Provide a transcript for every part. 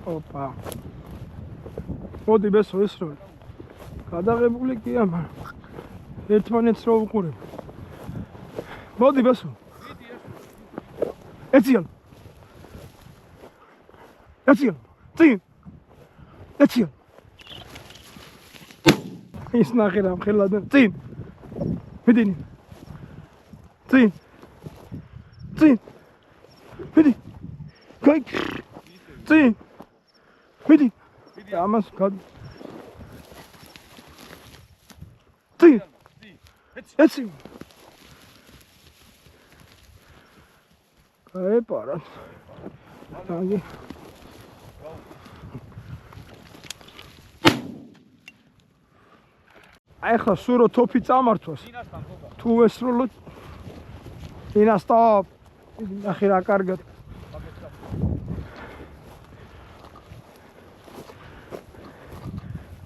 ოპა. მოდი ბესო ეს რო. გადაღებული კი ამ ერთმანეთს რო უყურებ. მოდი ბესო. ეციან. ეციან. წინ. ეციან. ის ნახე რა მხელად წინ. მიდინი. წინ. წინ. მიდი. გაი. წინ. მიდი. ამას გад. წინ. ეცი. აი პარა. აგი. აი ხა სურო თოფი წამართვას. თუ ესროლო. ინა სტოპ. ნახე რა კარგად.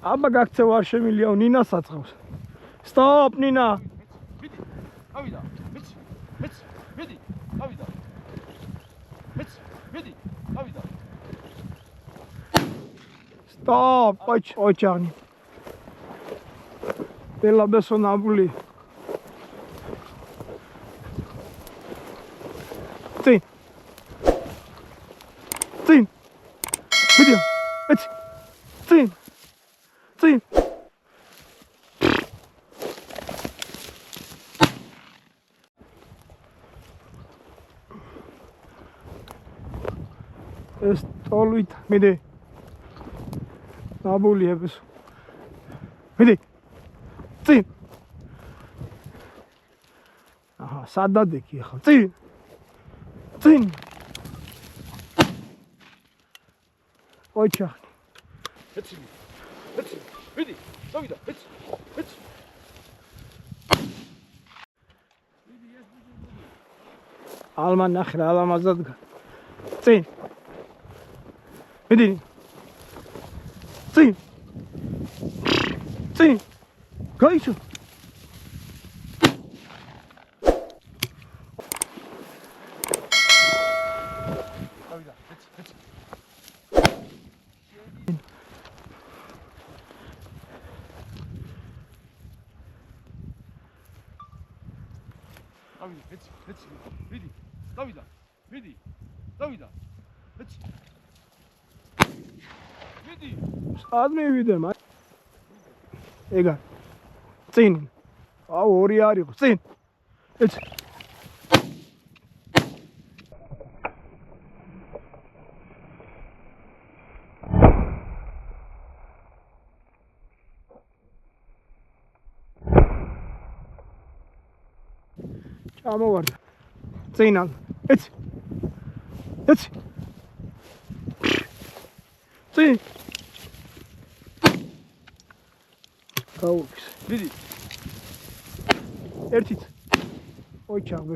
აბა გაქცევ არ შემილიაო ნინას აწყავს. სტოპ ნინა. მიდი. ავიდა. მიდი. ავიდა. მიდი. ავიდა. სტოპ ოჩანი. Pela besonabuli. Წინ. წინ. ვიდეო. ეცი. წინ. წინ. ეს ტოლვით მიდი. ნაბულია ბესო. მიდი. წინ. აჰა, სადადექი ახლა. წინ. წინ. ოჩახი. ეცი. მიდი. დავიდა. ეცი. ალმა ნახე რა ალამაზად. წინ. მიდი. წინ. წინ. გაიჩო. დავიდა. ეცი. დავიდა. ეცი. მიდი. დავიდა. მიდი. დავიდა. ეცი. მიდი. სად მივიდე მაგ? ეგა. წინ. აუ ორი არისო. წინ. ეცი. ჩამოვარდა. წინან. ეცი. ეცი. წინ. გაუქს. მიდი. ერთით. ოჩა